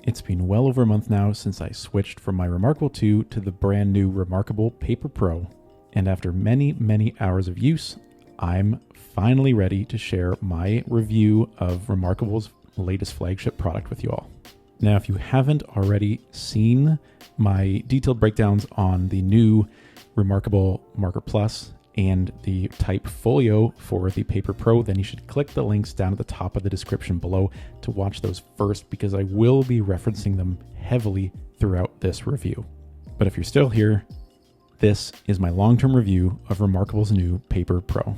It's been well over a month now since I switched from my reMarkable 2 to the brand new reMarkable Paper Pro, and after many hours of use, I'm finally ready to share my review of reMarkable's latest flagship product with you all. Now, if you haven't already seen my detailed breakdowns on the new reMarkable Marker Plus and the Type Folio for the Paper Pro, then you should click the links down at the top of the description below to watch those first, because I will be referencing them heavily throughout this review. But if you're still here, this is my long-term review of reMarkable's new Paper Pro.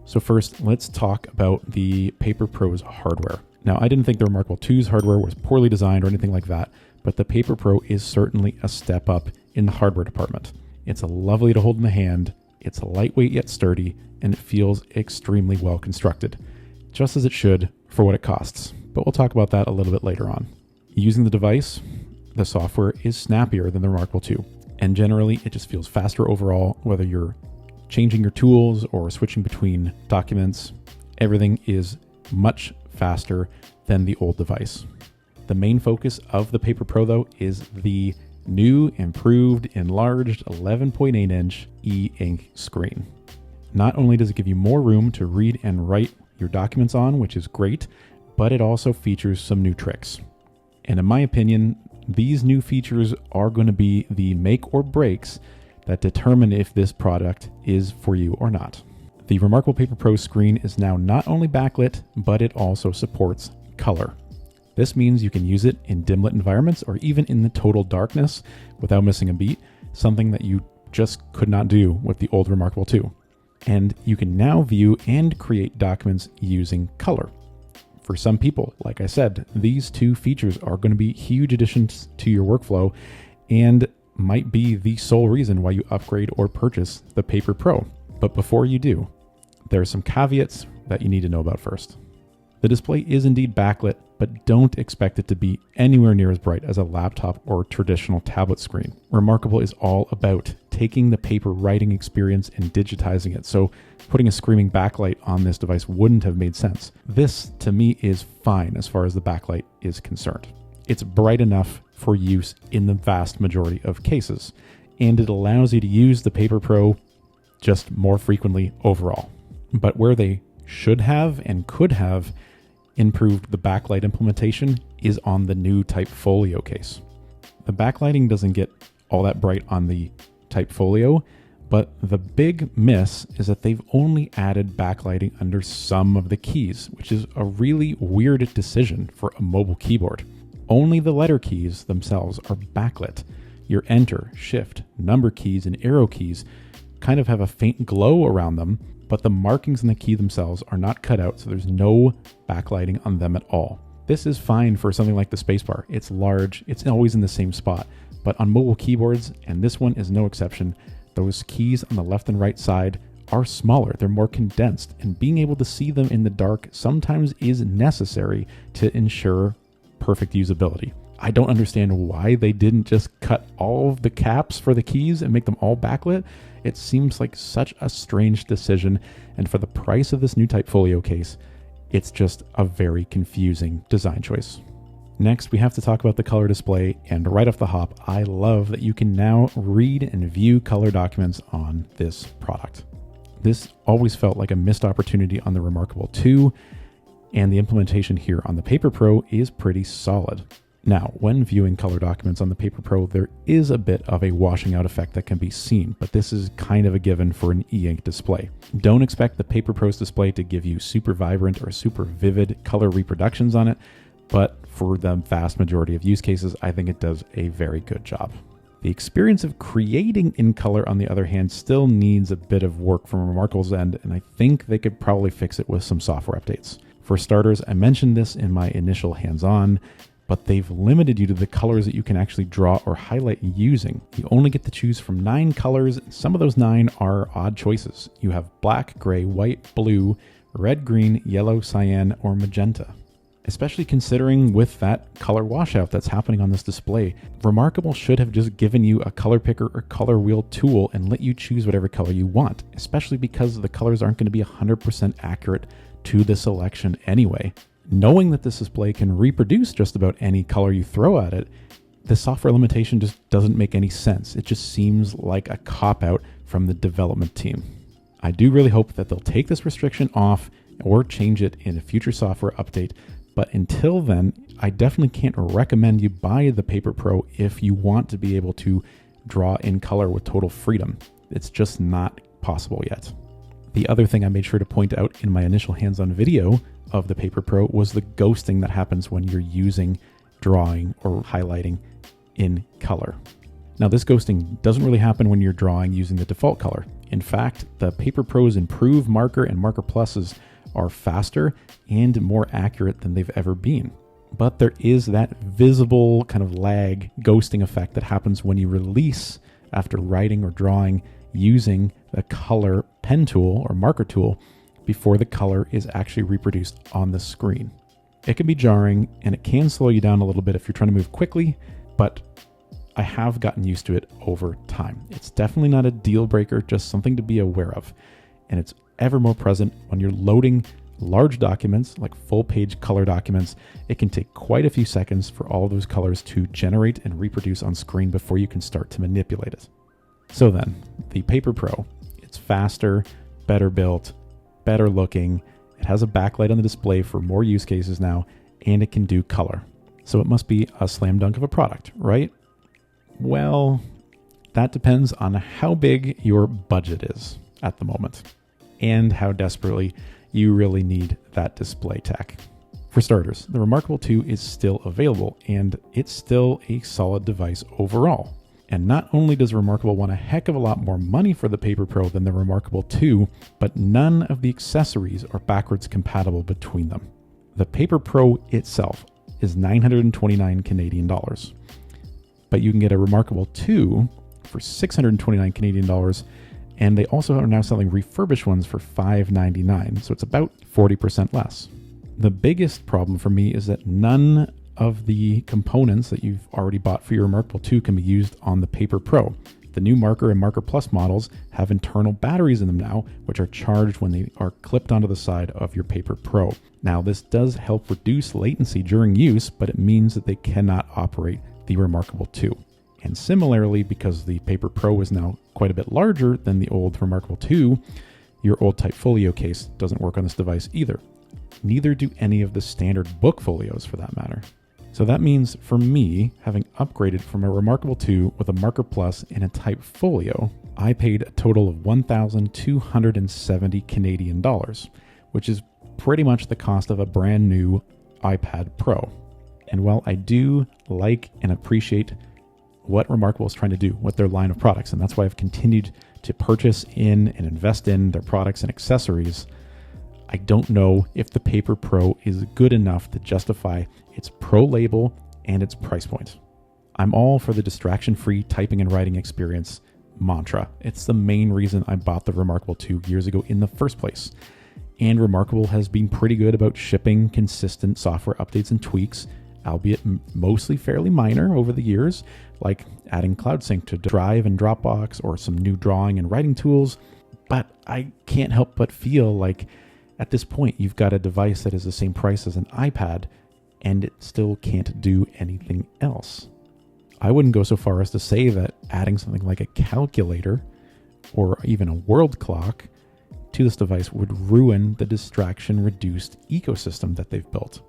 So first, let's talk about the Paper Pro's hardware. Now, I didn't think the reMarkable 2's hardware was poorly designed or anything like that, but the Paper Pro is certainly a step up in the hardware department. It's lovely to hold in the hand, it's lightweight yet sturdy, and it feels extremely well constructed, just as it should for what it costs, but we'll talk about that a little bit later on. Using the device, the software is snappier than the reMarkable 2, and generally it just feels faster overall, whether you're changing your tools or switching between documents. Everything is much faster than the old device. The main focus of the Paper Pro, though, is the new, improved, enlarged 11.8-inch e-ink screen. Not only does it give you more room to read and write your documents on, which is great, but it also features some new tricks. And in my opinion, these new features are going to be the make or breaks that determine if this product is for you or not. The reMarkable Paper Pro screen is now not only backlit, but it also supports color. This means you can use it in dim lit environments or even in the total darkness without missing a beat, something that you just could not do with the old reMarkable 2. And you can now view and create documents using color. For some people, like I said, these two features are going to be huge additions to your workflow and might be the sole reason why you upgrade or purchase the Paper Pro. But before you do, there are some caveats that you need to know about first. The display is indeed backlit, but don't expect it to be anywhere near as bright as a laptop or traditional tablet screen. reMarkable is all about taking the paper writing experience and digitizing it, so putting a screaming backlight on this device wouldn't have made sense. This, to me, is fine as far as the backlight is concerned. It's bright enough for use in the vast majority of cases, and it allows you to use the Paper Pro just more frequently overall. But where they should have and could have improved the backlight implementation is on the new Type Folio case. The backlighting doesn't get all that bright on the Type Folio, but the big miss is that they've only added backlighting under some of the keys, which is a really weird decision for a mobile keyboard. Only the letter keys themselves are backlit. Your Enter, Shift, number keys, and arrow keys kind of have a faint glow around them, but the markings in the key themselves are not cut out, so there's no backlighting on them at all. This is fine for something like the spacebar. It's large, it's always in the same spot, but on mobile keyboards, and this one is no exception, those keys on the left and right side are smaller, they're more condensed, and being able to see them in the dark sometimes is necessary to ensure perfect usability. I don't understand why they didn't just cut all of the caps for the keys and make them all backlit. It seems like such a strange decision, and for the price of this new Type Folio case, it's just a very confusing design choice. Next, we have to talk about the color display, and right off the hop, I love that you can now read and view color documents on this product. This always felt like a missed opportunity on the reMarkable 2, and the implementation here on the Paper Pro is pretty solid. Now, when viewing color documents on the Paper Pro, there is a bit of a washing out effect that can be seen, but this is kind of a given for an e-ink display. Don't expect the Paper Pro's display to give you super vibrant or super vivid color reproductions on it, but for the vast majority of use cases, I think it does a very good job. The experience of creating in color, on the other hand, still needs a bit of work from reMarkable's end, and I think they could probably fix it with some software updates. For starters, I mentioned this in my initial hands-on, but they've limited you to the colors that you can actually draw or highlight using. You only get to choose from 9 colors, and some of those 9 are odd choices. You have black, gray, white, blue, red, green, yellow, cyan, or magenta. Especially considering with that color washout that's happening on this display, reMarkable should have just given you a color picker or color wheel tool and let you choose whatever color you want, especially because the colors aren't going to be 100% accurate to the selection anyway. knowing that this display can reproduce just about any color you throw at it, the software limitation just doesn't make any sense. It just seems like a cop-out from the development team. I do really hope that they'll take this restriction off or change it in a future software update. But until then, I definitely can't recommend you buy the Paper Pro if you want to be able to draw in color with total freedom. It's just not possible yet. The other thing I made sure to point out in my initial hands-on video of the Paper Pro was the ghosting that happens when you're using drawing or highlighting in color. Now, this ghosting doesn't really happen when you're drawing using the default color. In fact, the Paper Pro's improved marker and marker pluses are faster and more accurate than they've ever been. But there is that visible kind of lag ghosting effect that happens when you release after writing or drawing using the color pen tool or marker tool before the color is actually reproduced on the screen. It can be jarring and it can slow you down a little bit if you're trying to move quickly, but I have gotten used to it over time. It's definitely not a deal breaker, just something to be aware of. And it's ever more present when you're loading large documents, like full page color documents. It can take quite a few seconds for all of those colors to generate and reproduce on screen before you can start to manipulate it. So then, the Paper Pro, it's faster, better built, better looking. It has a backlight on the display for more use cases now, and it can do color. So it must be a slam dunk of a product, right? Well, that depends on how big your budget is at the moment and how desperately you really need that display tech. For starters, the reMarkable 2 is still available and it's still a solid device overall. And not only does reMarkable want a heck of a lot more money for the Paper Pro than the reMarkable 2, but none of the accessories are backwards compatible between them. The Paper Pro itself is 929 Canadian dollars. But you can get a reMarkable 2 for 629 Canadian dollars, and they also are now selling refurbished ones for $599, so it's about 40% less. The biggest problem for me is that none of the components that you've already bought for your reMarkable 2 can be used on the Paper Pro. The new Marker and Marker Plus models have internal batteries in them now, which are charged when they are clipped onto the side of your Paper Pro. Now, this does help reduce latency during use, but it means that they cannot operate the reMarkable 2. And similarly, because the Paper Pro is now quite a bit larger than the old reMarkable 2, your old type folio case doesn't work on this device either. Neither do any of the standard book folios for that matter. So that means for me, having upgraded from a reMarkable 2 with a Marker Plus and a type folio, I paid a total of 1,270 Canadian dollars, which is pretty much the cost of a brand new iPad Pro. And while I do like and appreciate what reMarkable is trying to do with their line of products, and that's why I've continued to purchase in and invest in their products and accessories, I don't know if the Paper Pro is good enough to justify its Pro label and its price point. I'm all for the distraction-free typing and writing experience mantra. It's the main reason I bought the reMarkable 2 years ago in the first place. And reMarkable has been pretty good about shipping consistent software updates and tweaks, albeit mostly fairly minor over the years, like adding Cloud Sync to Drive and Dropbox or some new drawing and writing tools. But I can't help but feel like at this point, you've got a device that is the same price as an iPad, and it still can't do anything else. I wouldn't go so far as to say that adding something like a calculator or even a world clock to this device would ruin the distraction-reduced ecosystem that they've built.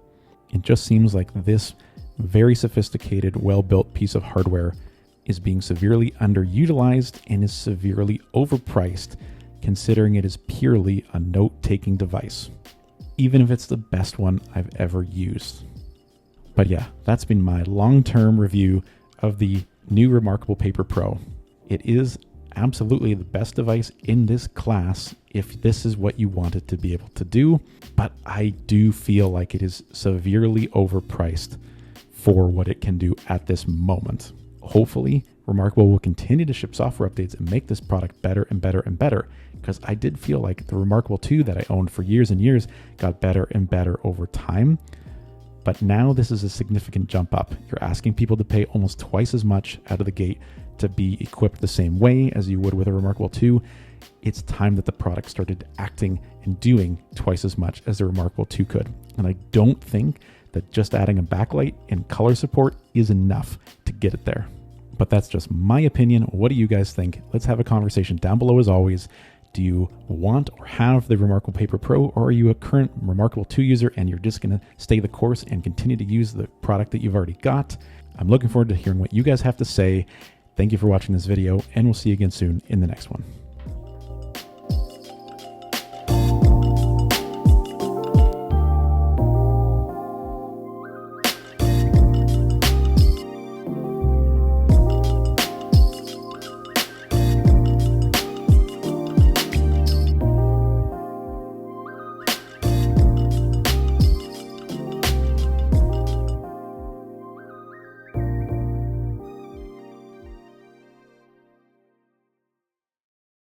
It just seems like this very sophisticated, well-built piece of hardware is being severely underutilized and is severely overpriced, considering it is purely a note-taking device, even if it's the best one I've ever used. But yeah, that's been my long-term review of the new reMarkable Paper Pro. It is absolutely the best device in this class if this is what you want it to be able to do, but I do feel like it is severely overpriced for what it can do at this moment. Hopefully, reMarkable will continue to ship software updates and make this product better and better and better, because I did feel like the reMarkable 2 that I owned for years and years got better and better over time. But now this is a significant jump up. You're asking people to pay almost twice as much out of the gate to be equipped the same way as you would with a reMarkable 2. It's time that the product started acting and doing twice as much as the reMarkable 2 could. And I don't think that just adding a backlight and color support is enough to get it there. But that's just my opinion. What do you guys think? Let's have a conversation down below as always. Do you want or have the reMarkable Paper Pro, or are you a current reMarkable 2 user and you're just going to stay the course and continue to use the product that you've already got? I'm looking forward to hearing what you guys have to say. Thank you for watching this video, and we'll see you again soon in the next one.